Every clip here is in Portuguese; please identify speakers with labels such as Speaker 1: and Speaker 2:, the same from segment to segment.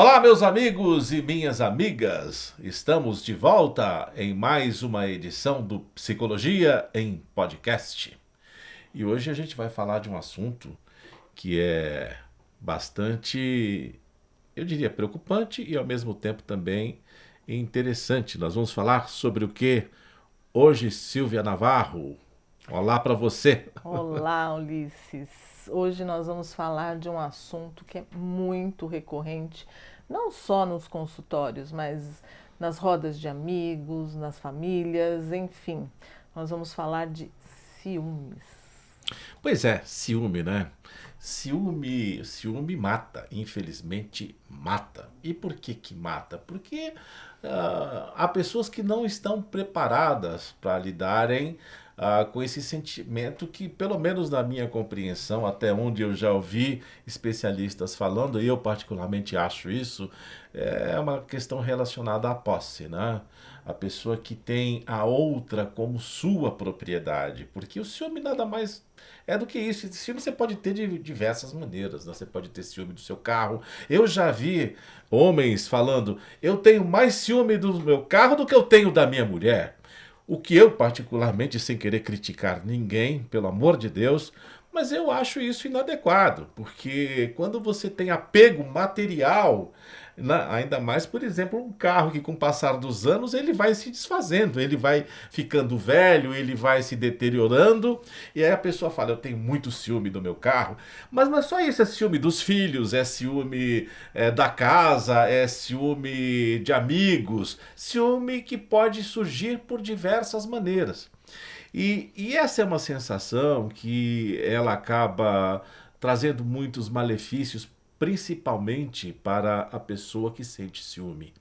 Speaker 1: Olá, meus amigos e minhas amigas! Estamos de volta em mais uma edição do Psicologia em Podcast. E hoje a gente vai falar de um assunto que é bastante, eu diria, preocupante e ao mesmo tempo também interessante. Nós vamos falar sobre o que hoje, Silvia Navarro. Olá para você!
Speaker 2: Olá, Ulisses. Hoje nós vamos falar de um assunto que é muito recorrente, não só nos consultórios, mas nas rodas de amigos, nas famílias, enfim. Nós vamos falar de ciúmes.
Speaker 1: Pois é, ciúme, né? Ciúme mata, infelizmente mata. E por que que mata? Porque há pessoas que não estão preparadas para lidarem com esse sentimento que, pelo menos na minha compreensão, até onde eu já ouvi especialistas falando, e eu particularmente acho isso, é uma questão relacionada à posse, né? A pessoa que tem a outra como sua propriedade, porque o ciúme nada mais é do que isso. Ciúme você pode ter de diversas maneiras, né? Você pode ter ciúme do seu carro. Eu já vi homens falando: eu tenho mais ciúme do meu carro do que eu tenho da minha mulher. O que eu, particularmente, sem querer criticar ninguém, pelo amor de Deus, mas eu acho isso inadequado, porque quando você tem apego material, ainda mais, por exemplo, um carro que com o passar dos anos ele vai se desfazendo, ele vai ficando velho, ele vai se deteriorando, e aí a pessoa fala, eu tenho muito ciúme do meu carro, mas não é só isso, é ciúme dos filhos, é ciúme da casa, é ciúme de amigos, ciúme que pode surgir por diversas maneiras. E essa é uma sensação que ela acaba trazendo muitos malefícios, principalmente para a pessoa que sente ciúme.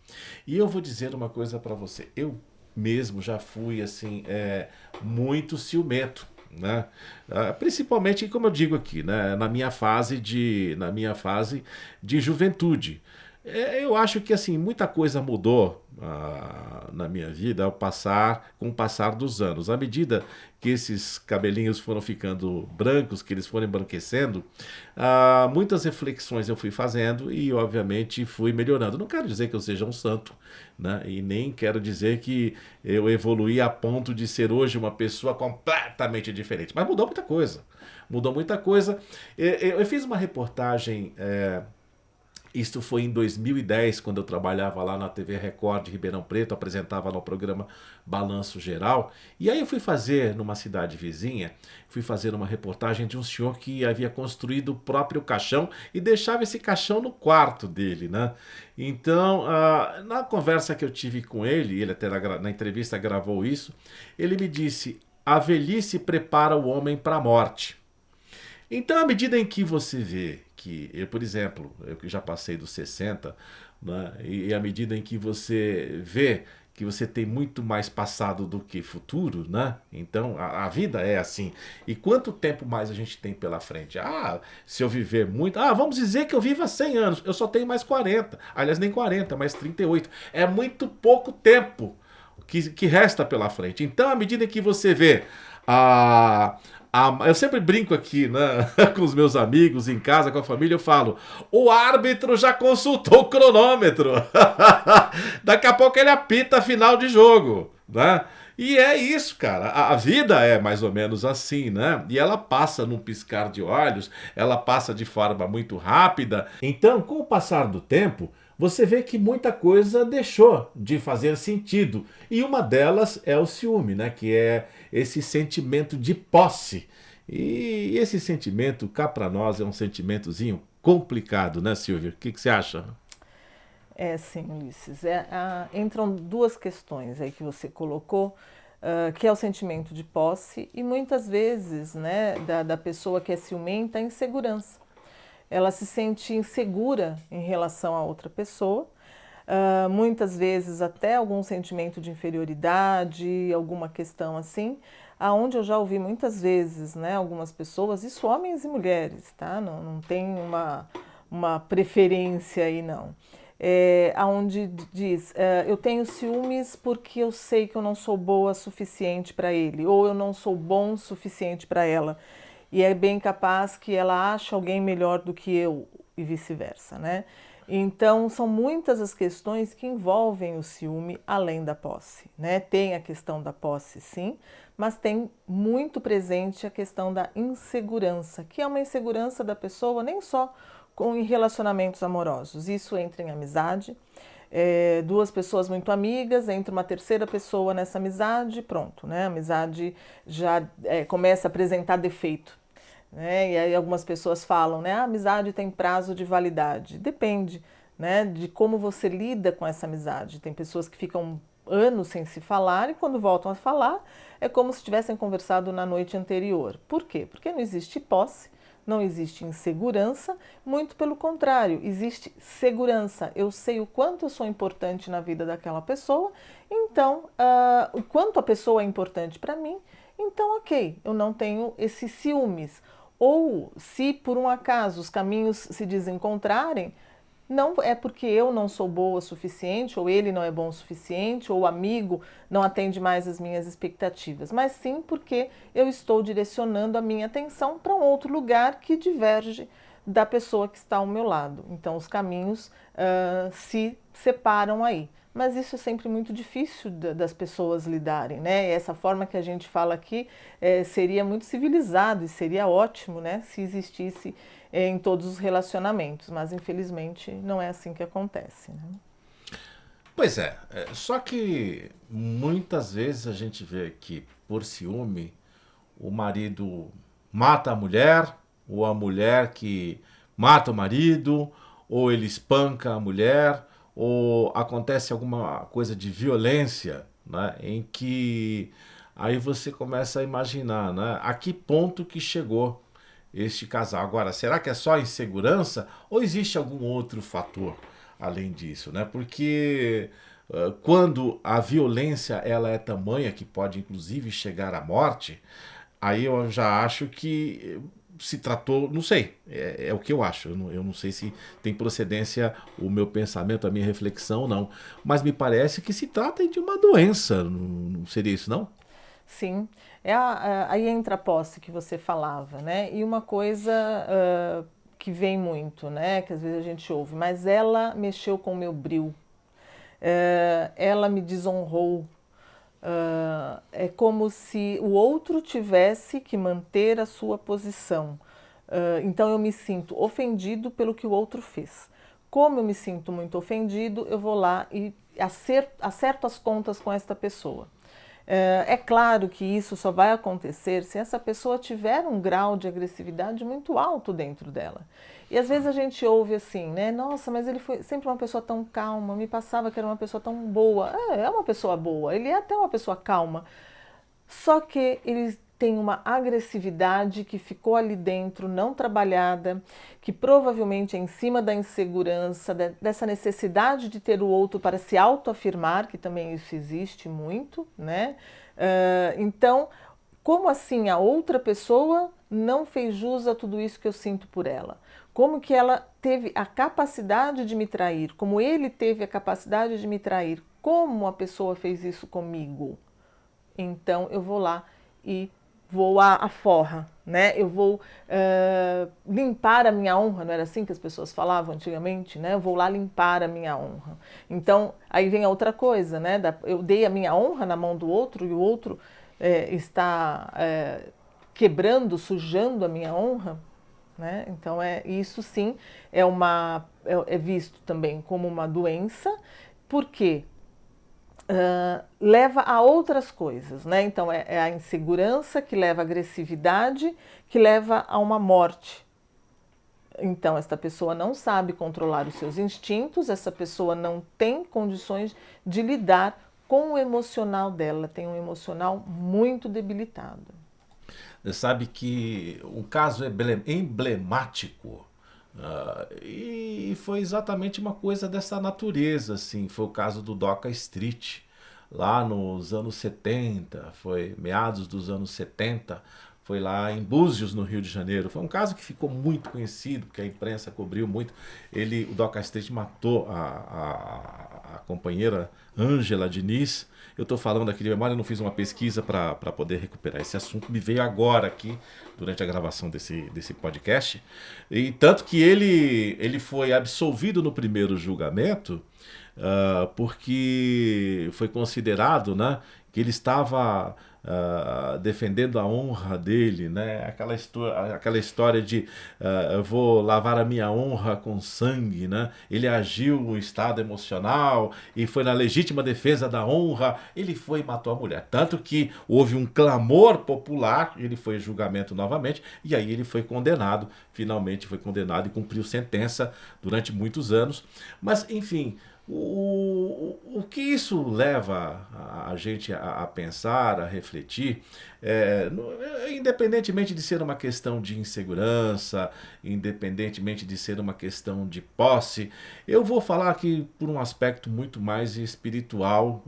Speaker 1: E eu vou dizer uma coisa para você. Eu mesmo já fui assim muito ciumento, né? Principalmente como eu digo aqui, né? Na minha fase de juventude. Eu acho que assim muita coisa mudou na minha vida com o passar dos anos. À medida que esses cabelinhos foram ficando brancos, que eles foram embranquecendo, muitas reflexões eu fui fazendo e, obviamente, fui melhorando. Não quero dizer que eu seja um santo, né? E nem quero dizer que eu evoluí a ponto de ser hoje uma pessoa completamente diferente. Mas mudou muita coisa. Mudou muita coisa. Eu fiz uma reportagem. Isto foi em 2010, quando eu trabalhava lá na TV Record de Ribeirão Preto, apresentava no programa Balanço Geral. E aí eu fui fazer, numa cidade vizinha, fui fazer uma reportagem de um senhor que havia construído o próprio caixão e deixava esse caixão no quarto dele, né? Então, na conversa que eu tive com ele, ele até na entrevista gravou isso, ele me disse, a velhice prepara o homem para a morte. Então, à medida em que você vê que, eu, por exemplo, eu que já passei dos 60, né, e à medida em que você vê que você tem muito mais passado do que futuro, né? Então a vida é assim. E quanto tempo mais a gente tem pela frente? Se eu viver muito. Vamos dizer que eu viva 100 anos. Eu só tenho mais 40. Aliás, nem 40, mais 38. É muito pouco tempo que resta pela frente. Então, à medida que você vê a. Eu sempre brinco aqui, né, com os meus amigos, em casa, com a família, eu falo: o árbitro já consultou o cronômetro. Daqui a pouco ele apita a final de jogo, né? E é isso, cara. A vida é mais ou menos assim, né? E ela passa num piscar de olhos, ela passa de forma muito rápida. Então, com o passar do tempo, você vê que muita coisa deixou de fazer sentido. E uma delas é o ciúme, né? Que é esse sentimento de posse. E esse sentimento, cá para nós, é um sentimentozinho complicado, né, Silvia? O que você acha?
Speaker 2: É, sim, Ulisses. Entram duas questões aí que você colocou, que é o sentimento de posse e muitas vezes, né, da pessoa que é ciumenta, a insegurança. Ela se sente insegura em relação a outra pessoa, muitas vezes até algum sentimento de inferioridade, alguma questão assim, aonde eu já ouvi muitas vezes, né, algumas pessoas, isso homens e mulheres, tá? Não tem uma preferência aí não. Aonde diz, eu tenho ciúmes porque eu sei que eu não sou boa o suficiente para ele, ou eu não sou bom o suficiente para ela. E é bem capaz que ela ache alguém melhor do que eu e vice-versa, né? Então, são muitas as questões que envolvem o ciúme além da posse, né? Tem a questão da posse, sim, mas tem muito presente a questão da insegurança, que é uma insegurança da pessoa nem só em relacionamentos amorosos. Isso entra em amizade, duas pessoas muito amigas, entra uma terceira pessoa nessa amizade, pronto, né? A amizade já começa a apresentar defeito. Né? E aí algumas pessoas falam, né? A amizade tem prazo de validade. Depende, né, de como você lida com essa amizade. Tem pessoas que ficam anos sem se falar e quando voltam a falar é como se tivessem conversado na noite anterior. Por quê? Porque não existe posse, não existe insegurança, muito pelo contrário, existe segurança. Eu sei o quanto eu sou importante na vida daquela pessoa, então, o quanto a pessoa é importante para mim, então, ok, eu não tenho esses ciúmes. Ou se por um acaso os caminhos se desencontrarem, não é porque eu não sou boa o suficiente, ou ele não é bom o suficiente, ou o amigo não atende mais as minhas expectativas, mas sim porque eu estou direcionando a minha atenção para um outro lugar que diverge da pessoa que está ao meu lado. Então os caminhos se separam aí. Mas isso é sempre muito difícil das pessoas lidarem, né? E essa forma que a gente fala aqui seria muito civilizado e seria ótimo, né, se existisse em todos os relacionamentos, mas infelizmente não é assim que acontece, né?
Speaker 1: Pois é, só que muitas vezes a gente vê que por ciúme o marido mata a mulher, ou a mulher que mata o marido, ou ele espanca a mulher, ou acontece alguma coisa de violência, né, em que aí você começa a imaginar, né, a que ponto que chegou este casal. Agora, será que é só insegurança ou existe algum outro fator além disso, né? Porque quando a violência ela é tamanha que pode inclusive chegar à morte, aí eu já acho que se tratou, não sei, é o que eu acho, eu não sei se tem procedência o meu pensamento, a minha reflexão, não, mas me parece que se trata de uma doença, não seria isso, não?
Speaker 2: Sim, aí entra a posse que você falava, né? E uma coisa que vem muito, né? Que às vezes a gente ouve, mas ela mexeu com o meu bril, ela me desonrou. É como se o outro tivesse que manter a sua posição. Então eu me sinto ofendido pelo que o outro fez. Como eu me sinto muito ofendido, eu vou lá e acerto as contas com esta pessoa. É claro que isso só vai acontecer se essa pessoa tiver um grau de agressividade muito alto dentro dela. E às vezes a gente ouve assim, né? Nossa, mas ele foi sempre uma pessoa tão calma, me passava que era uma pessoa tão boa. É uma pessoa boa, ele é até uma pessoa calma. Só que ele tem uma agressividade que ficou ali dentro, não trabalhada, que provavelmente é em cima da insegurança, dessa necessidade de ter o outro para se autoafirmar, que também isso existe muito, né? Então, como assim a outra pessoa não fez jus a tudo isso que eu sinto por ela? Como que ela teve a capacidade de me trair? Como ele teve a capacidade de me trair? Como a pessoa fez isso comigo? Então eu vou lá e vou à forra, né? Eu vou limpar a minha honra, não era assim que as pessoas falavam antigamente, né? Eu vou lá limpar a minha honra. Então aí vem a outra coisa, né? Eu dei a minha honra na mão do outro e o outro está quebrando, sujando a minha honra, né? Então isso sim é visto também como uma doença, porque leva a outras coisas, né? Então é a insegurança que leva à agressividade, que leva a uma morte. Então esta pessoa não sabe controlar os seus instintos, essa pessoa não tem condições de lidar com o emocional dela, tem um emocional muito debilitado.
Speaker 1: Você sabe que um caso emblemático, e foi exatamente uma coisa dessa natureza, assim, foi o caso do Doca Street, lá nos anos 70, foi meados dos anos 70, foi lá em Búzios, no Rio de Janeiro. Foi um caso que ficou muito conhecido, porque a imprensa cobriu muito. O Doca Street matou a companheira Ângela Diniz. Eu estou falando aqui de memória, eu não fiz uma pesquisa para poder recuperar esse assunto. Me veio agora aqui, durante a gravação desse podcast. E tanto que ele foi absolvido no primeiro julgamento, porque foi considerado, né, que ele estava defendendo a honra dele, né? Aquela história de eu vou lavar a minha honra com sangue, né? Ele agiu no estado emocional e foi na legítima defesa da honra, ele foi e matou a mulher. Tanto que houve um clamor popular, ele foi em julgamento novamente, e aí ele foi condenado, finalmente foi condenado e cumpriu sentença durante muitos anos. Mas, enfim, o que isso leva a gente a pensar, a refletir, independentemente de ser uma questão de insegurança, independentemente de ser uma questão de posse, eu vou falar aqui por um aspecto muito mais espiritual,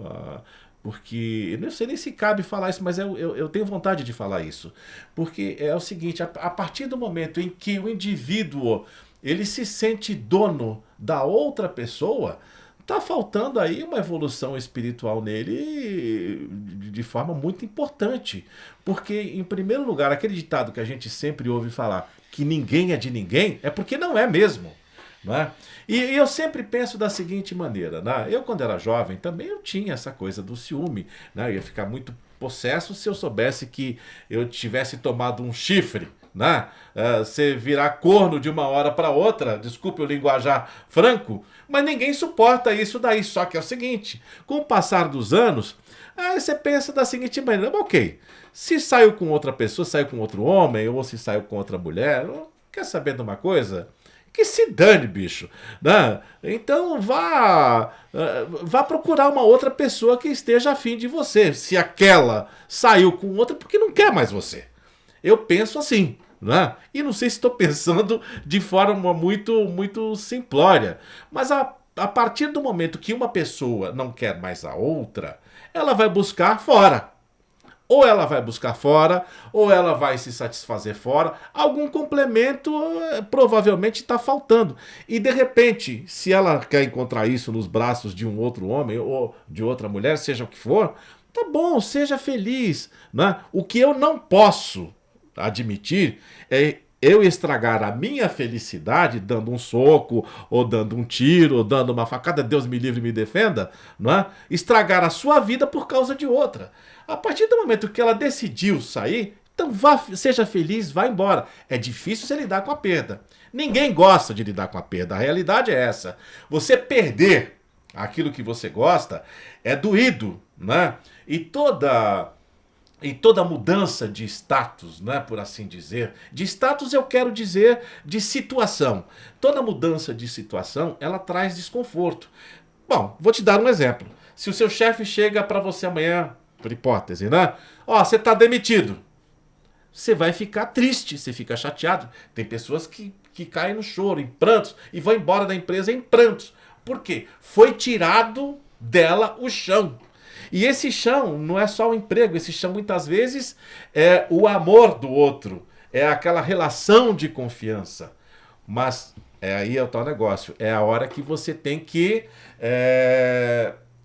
Speaker 1: porque eu não sei nem se cabe falar isso, mas eu tenho vontade de falar isso, porque é o seguinte, a partir do momento em que o indivíduo ele se sente dono da outra pessoa, está faltando aí uma evolução espiritual nele de forma muito importante. Porque, em primeiro lugar, aquele ditado que a gente sempre ouve falar, que ninguém é de ninguém, é porque não é mesmo. Não é? E eu sempre penso da seguinte maneira, né? Eu, quando era jovem, também eu tinha essa coisa do ciúme. Né? Eu ia ficar muito possesso se eu soubesse que eu tivesse tomado um chifre. Né? Você virar corno de uma hora para outra, desculpe o linguajar franco, mas ninguém suporta isso daí. Só que é o seguinte, com o passar dos anos, você pensa da seguinte maneira, ok, se saiu com outra pessoa, saiu com outro homem, ou se saiu com outra mulher, quer saber de uma coisa? Que se dane, bicho. Né? Então vá procurar uma outra pessoa que esteja afim de você. Se aquela saiu com outra, porque não quer mais você. Eu penso assim, né? E não sei se estou pensando de forma muito, muito simplória, mas a partir do momento que uma pessoa não quer mais a outra, ela vai buscar fora. Ou ela vai buscar fora, ou ela vai se satisfazer fora. Algum complemento provavelmente está faltando. E de repente, se ela quer encontrar isso nos braços de um outro homem ou de outra mulher, seja o que for, tá bom, seja feliz. Né? O que eu não posso admitir é eu estragar a minha felicidade dando um soco, ou dando um tiro, ou dando uma facada, Deus me livre e me defenda, não é? Estragar a sua vida por causa de outra. A partir do momento que ela decidiu sair, então seja feliz, vá embora. É difícil você lidar com a perda. Ninguém gosta de lidar com a perda, a realidade é essa. Você perder aquilo que você gosta é doído, né? E toda mudança de status, né, por assim dizer, de status eu quero dizer de situação. Toda mudança de situação, ela traz desconforto. Bom, vou te dar um exemplo. Se o seu chefe chega para você amanhã, por hipótese, né? Você está demitido. Você vai ficar triste, você fica chateado. Tem pessoas que caem no choro, em prantos, e vão embora da empresa em prantos. Por quê? Foi tirado dela o chão. E esse chão não é só o emprego, esse chão muitas vezes é o amor do outro, é aquela relação de confiança. Mas aí é o tal negócio, é a hora que você tem que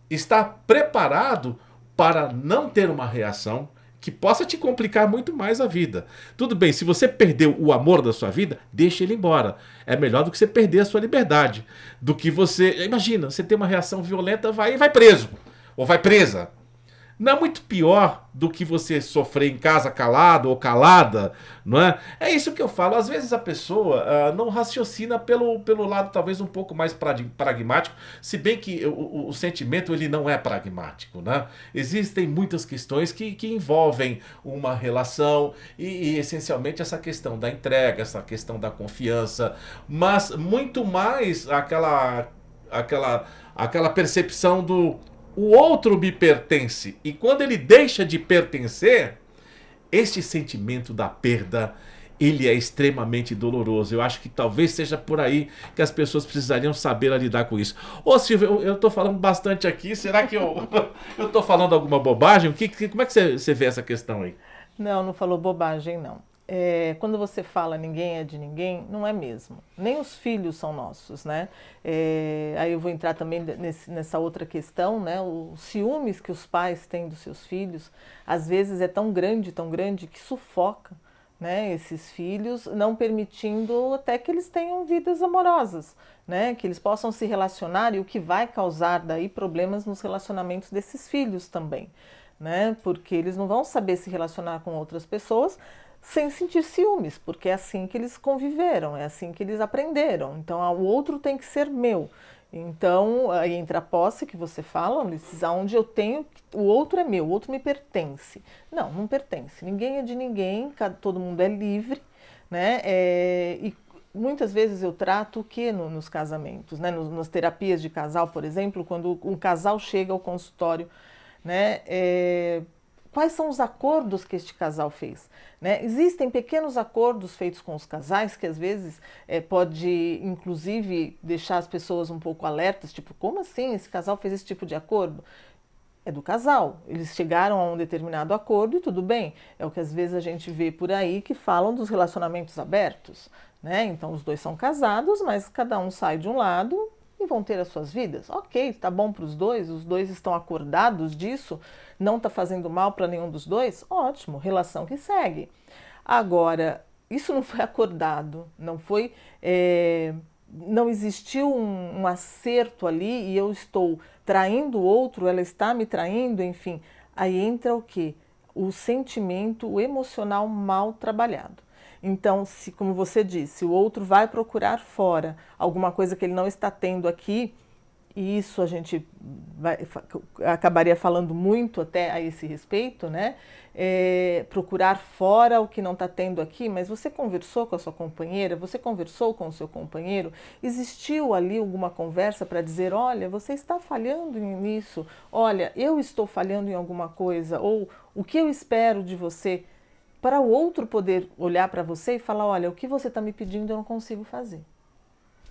Speaker 1: estar preparado para não ter uma reação que possa te complicar muito mais a vida. Tudo bem, se você perdeu o amor da sua vida, deixa ele embora. É melhor do que você perder a sua liberdade. Do que você... Imagina, você tem uma reação violenta, vai preso. Ou vai presa. Não é muito pior do que você sofrer em casa calado ou calada, não é? É isso que eu falo. Às vezes a pessoa não raciocina pelo lado talvez um pouco mais pragmático, se bem que o sentimento ele não é pragmático, né? Existem muitas questões que envolvem uma relação e essencialmente essa questão da entrega, essa questão da confiança, mas muito mais aquela percepção do o outro me pertence. E quando ele deixa de pertencer, este sentimento da perda, ele é extremamente doloroso. Eu acho que talvez seja por aí que as pessoas precisariam saber lidar com isso. Ô Silvio, eu estou falando bastante aqui. Será que eu estou falando alguma bobagem? Como é que você vê essa questão aí?
Speaker 2: Não, não falou bobagem, não. Quando você fala ninguém é de ninguém, não é mesmo. Nem os filhos são nossos, né? Aí eu vou entrar também nessa outra questão, né? Os ciúmes que os pais têm dos seus filhos, às vezes é tão grande que sufoca, né, esses filhos, não permitindo até que eles tenham vidas amorosas, né? Que eles possam se relacionar e o que vai causar daí problemas nos relacionamentos desses filhos também, né? Porque eles não vão saber se relacionar com outras pessoas sem sentir ciúmes, porque é assim que eles conviveram, é assim que eles aprenderam. Então, o outro tem que ser meu. Então, aí entra a posse que você fala, Ulisses, aonde eu tenho, o outro é meu, o outro me pertence. Não, não pertence. Ninguém é de ninguém, todo mundo é livre, né? E muitas vezes eu trato o que nos casamentos, né? Nas terapias de casal, por exemplo, quando um casal chega ao consultório, né? Quais são os acordos que este casal fez, né? Existem pequenos acordos feitos com os casais que às vezes pode inclusive deixar as pessoas um pouco alertas, tipo, como assim esse casal fez esse tipo de acordo? É do casal, eles chegaram a um determinado acordo e tudo bem. É o que às vezes a gente vê por aí que falam dos relacionamentos abertos, né? Então os dois são casados, mas cada um sai de um lado e vão ter as suas vidas. Ok, tá bom para os dois estão acordados disso, não está fazendo mal para nenhum dos dois, ótimo, relação que segue. Agora, isso não foi acordado, não foi, não existiu um acerto ali e eu estou traindo o outro, ela está me traindo, enfim. Aí entra o quê? O sentimento, o emocional mal trabalhado. Então, se, como você disse, o outro vai procurar fora alguma coisa que ele não está tendo aqui, e isso a gente acabaria falando muito até a esse respeito, né? Procurar fora o que não está tendo aqui, mas você conversou com a sua companheira, você conversou com o seu companheiro, existiu ali alguma conversa para dizer, olha, você está falhando nisso, olha, eu estou falhando em alguma coisa, ou o que eu espero de você, para o outro poder olhar para você e falar, olha, o que você está me pedindo eu não consigo fazer.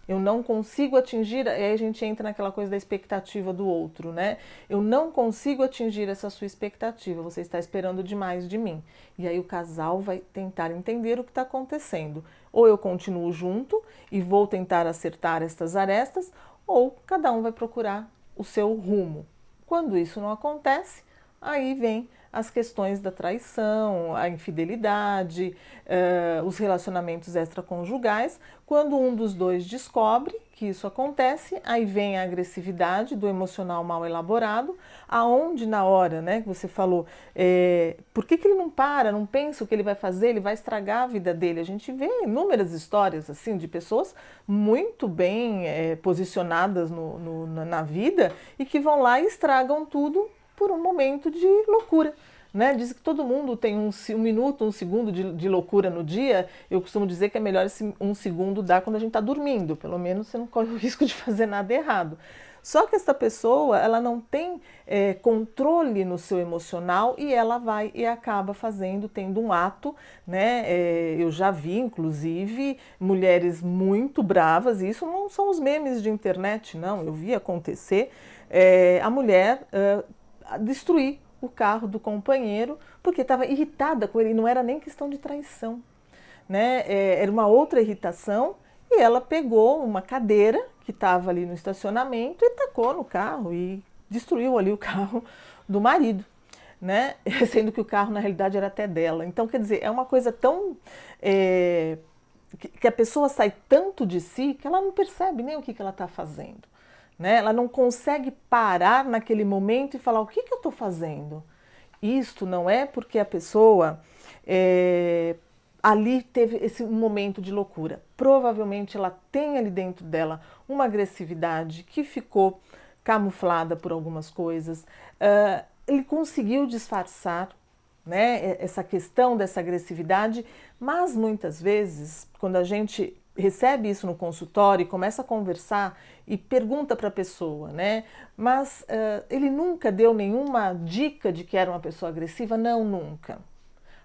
Speaker 2: Eu não consigo atingir, aí a gente entra naquela coisa da expectativa do outro, né? Eu não consigo atingir essa sua expectativa, você está esperando demais de mim. E aí o casal vai tentar entender o que está acontecendo. Ou eu continuo junto e vou tentar acertar estas arestas, ou cada um vai procurar o seu rumo. Quando isso não acontece, aí vem as questões da traição, a infidelidade, os relacionamentos extraconjugais. Quando um dos dois descobre que isso acontece, aí vem a agressividade do emocional mal elaborado, aonde na hora, né, que você falou, por que ele não para, não pensa o que ele vai fazer, ele vai estragar a vida dele. A gente vê inúmeras histórias assim de pessoas muito bem posicionadas na vida e que vão lá e estragam tudo por um momento de loucura. Né? Diz que todo mundo tem um minuto, um segundo de loucura no dia. Eu costumo dizer que é melhor esse um segundo dar quando a gente está dormindo. Pelo menos você não corre o risco de fazer nada errado. Só que essa pessoa, ela não tem controle no seu emocional e ela vai e acaba tendo um ato, né? Eu já vi, inclusive, mulheres muito bravas, e isso não são os memes de internet, não. Eu vi acontecer a mulher destruir o carro do companheiro porque estava irritada com ele, e não era nem questão de traição, né? Era uma outra irritação e ela pegou uma cadeira que estava ali no estacionamento e tacou no carro e destruiu ali o carro do marido, né? Sendo que o carro na realidade era até dela. Então, quer dizer, é uma coisa tão que a pessoa sai tanto de si que ela não percebe nem o que ela está fazendo. Né? Ela não consegue parar naquele momento e falar o que eu estou fazendo. Isto não é porque a pessoa ali teve esse momento de loucura. Provavelmente ela tem ali dentro dela uma agressividade que ficou camuflada por algumas coisas. Ele conseguiu disfarçar, né, essa questão dessa agressividade, mas muitas vezes, quando a gente recebe isso no consultório e começa a conversar e pergunta para a pessoa, né? Mas ele nunca deu nenhuma dica de que era uma pessoa agressiva? Não, nunca.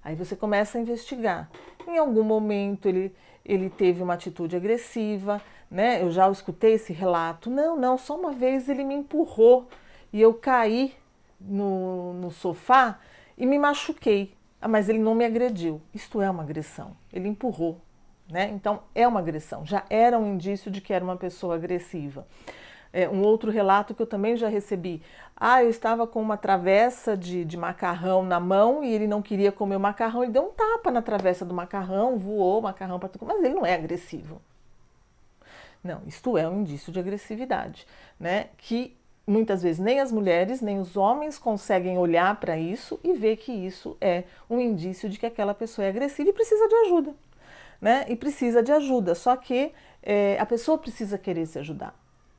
Speaker 2: Aí você começa a investigar. Em algum momento ele teve uma atitude agressiva, né? Eu já escutei esse relato. Não, só uma vez ele me empurrou e eu caí no sofá e me machuquei. Ah, mas ele não me agrediu. Isto é uma agressão. Ele empurrou, né? Então é uma agressão. Já era um indício de que era uma pessoa agressiva. Um outro relato que eu também já recebi. Ah, eu estava com uma travessa de macarrão na mão e ele não queria comer o macarrão. Ele deu um tapa na travessa do macarrão, voou o macarrão para tudo. Mas ele não é agressivo. Não, isto é um indício de agressividade, né? Que muitas vezes nem as mulheres, nem os homens conseguem olhar para isso e ver que isso é um indício de que aquela pessoa é agressiva e precisa de ajuda, né? E precisa de ajuda, só que a pessoa precisa querer se ajudar,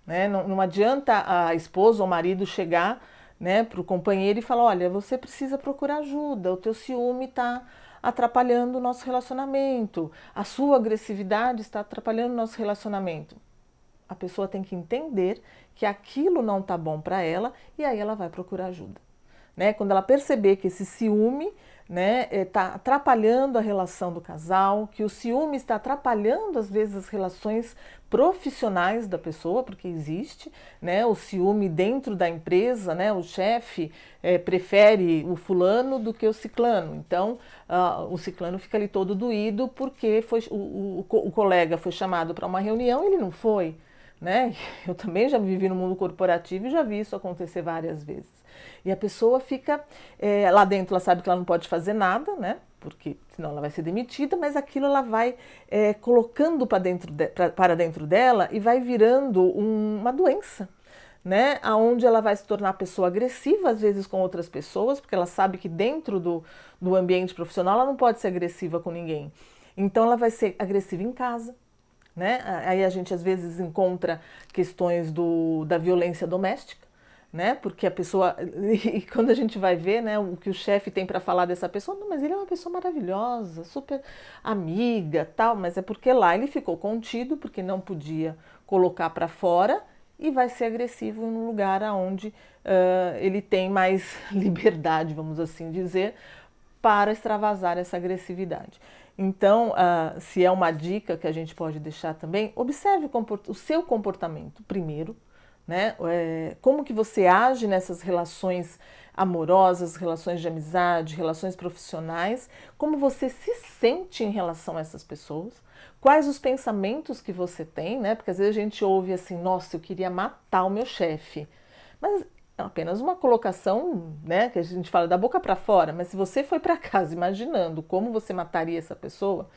Speaker 2: né? Não adianta a esposa ou o marido chegar, né, para o companheiro e falar, olha, você precisa procurar ajuda, o teu ciúme está atrapalhando o nosso relacionamento, a sua agressividade está atrapalhando o nosso relacionamento. A pessoa tem que entender que aquilo não está bom para ela e aí ela vai procurar ajuda, né? Quando ela perceber que esse ciúme, né, está atrapalhando a relação do casal, que o ciúme está atrapalhando às vezes as relações profissionais da pessoa, porque existe, né, o ciúme dentro da empresa, né, o chefe prefere o fulano do que o ciclano, então o ciclano fica ali todo doído porque o colega foi chamado para uma reunião e ele não foi, né? Eu também já vivi no mundo corporativo e já vi isso acontecer várias vezes. E a pessoa fica lá dentro, ela sabe que ela não pode fazer nada, né? Porque senão ela vai ser demitida, mas aquilo ela vai colocando para dentro dela e vai virando uma doença, né? Aonde ela vai se tornar pessoa agressiva, às vezes com outras pessoas, porque ela sabe que dentro do ambiente profissional ela não pode ser agressiva com ninguém. Então ela vai ser agressiva em casa, né? Aí a gente às vezes encontra questões da violência doméstica, né? Porque a pessoa, e quando a gente vai ver, né, o que o chefe tem para falar dessa pessoa, não, mas ele é uma pessoa maravilhosa, super amiga, tal, mas é porque lá ele ficou contido, porque não podia colocar para fora e vai ser agressivo num lugar onde ele tem mais liberdade, vamos assim dizer, para extravasar essa agressividade. Então, se é uma dica que a gente pode deixar também, observe o seu comportamento primeiro, né? Como que você age nessas relações amorosas, relações de amizade, relações profissionais, como você se sente em relação a essas pessoas, quais os pensamentos que você tem, né? Porque às vezes a gente ouve assim, nossa, eu queria matar o meu chefe, mas é apenas uma colocação, né, que a gente fala da boca para fora, mas se você foi para casa imaginando como você mataria essa pessoa,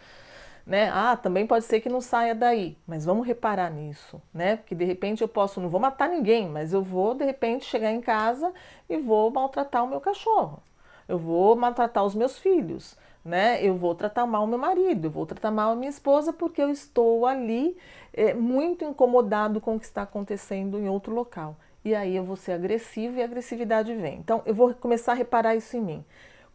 Speaker 2: né? Ah, também pode ser que não saia daí, mas vamos reparar nisso, né? Porque de repente eu não vou matar ninguém, mas eu vou de repente chegar em casa e vou maltratar o meu cachorro. Eu vou maltratar os meus filhos, né? Eu vou tratar mal o meu marido, eu vou tratar mal a minha esposa porque eu estou ali muito incomodado com o que está acontecendo em outro local. E aí eu vou ser agressivo e a agressividade vem. Então eu vou começar a reparar isso em mim.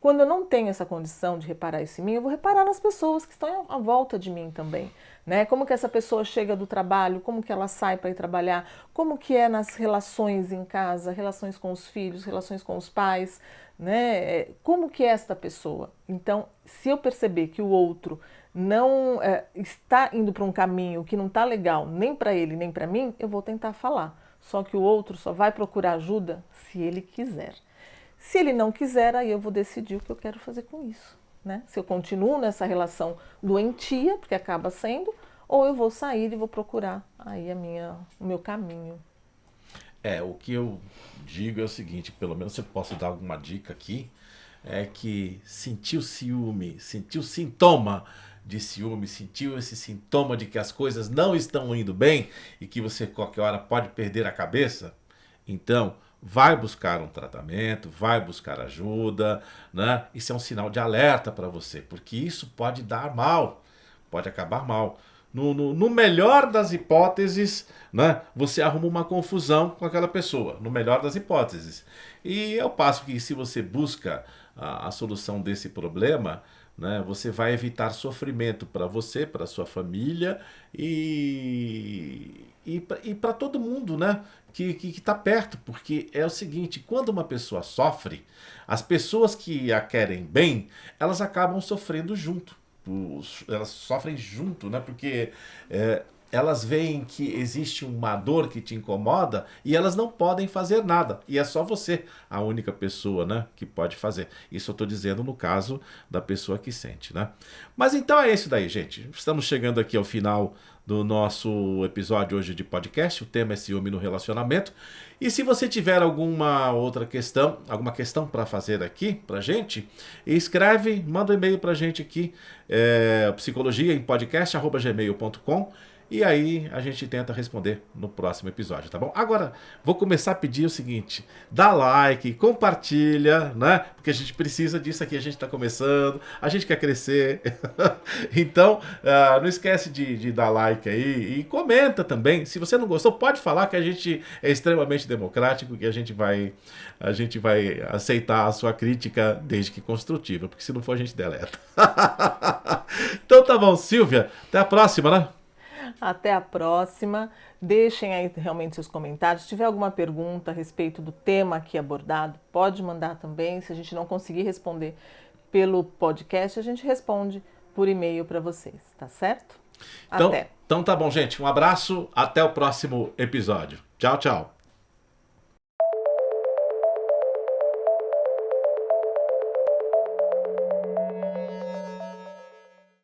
Speaker 2: Quando eu não tenho essa condição de reparar isso em mim, eu vou reparar nas pessoas que estão à volta de mim também, né? Como que essa pessoa chega do trabalho, como que ela sai para ir trabalhar, como que é nas relações em casa, relações com os filhos, relações com os pais, né? Como que é esta pessoa? Então, se eu perceber que o outro não está indo para um caminho que não está legal nem para ele nem para mim, eu vou tentar falar. Só que o outro só vai procurar ajuda se ele quiser. Se ele não quiser, aí eu vou decidir o que eu quero fazer com isso, né? Se eu continuo nessa relação doentia, porque acaba sendo, ou eu vou sair e vou procurar aí o meu caminho.
Speaker 1: O que eu digo é o seguinte, pelo menos se eu posso dar alguma dica aqui, é que sentiu ciúme, sentiu sintoma de ciúme, sentiu esse sintoma de que as coisas não estão indo bem e que você qualquer hora pode perder a cabeça, então vai buscar um tratamento, vai buscar ajuda, né? Isso é um sinal de alerta para você, porque isso pode dar mal, pode acabar mal. No melhor das hipóteses, né, você arruma uma confusão com aquela pessoa, no melhor das hipóteses. E eu passo que se você busca a solução desse problema, né, você vai evitar sofrimento para você, para sua família e para todo mundo, né, que está perto. Porque é o seguinte, quando uma pessoa sofre, as pessoas que a querem bem, elas acabam sofrendo junto. Elas sofrem junto, né? Porque elas veem que existe uma dor que te incomoda e elas não podem fazer nada. E é só você, a única pessoa, né, que pode fazer. Isso eu estou dizendo no caso da pessoa que sente, né? Mas então é isso daí, gente. Estamos chegando aqui ao final do nosso episódio hoje de podcast. O tema é ciúme no relacionamento. E se você tiver alguma outra questão, alguma questão para fazer aqui pra gente, escreve, manda um e-mail pra gente aqui, psicologiaempodcast@gmail.com. E aí a gente tenta responder no próximo episódio, tá bom? Agora, vou começar a pedir o seguinte: dá like, compartilha, né? Porque a gente precisa disso aqui, a gente tá começando, a gente quer crescer. Então, não esquece de dar like aí e comenta também. Se você não gostou, pode falar, que a gente é extremamente democrático, que a gente vai aceitar a sua crítica desde que construtiva, porque se não for a gente deleta. Então tá bom, Silvia, até a próxima, né?
Speaker 2: Até a próxima. Deixem aí realmente seus comentários. Se tiver alguma pergunta a respeito do tema aqui abordado, pode mandar também. Se a gente não conseguir responder pelo podcast, a gente responde por e-mail para vocês, tá certo?
Speaker 1: Então,
Speaker 2: Até.
Speaker 1: então tá bom, gente. Um abraço, até o próximo episódio. Tchau, tchau.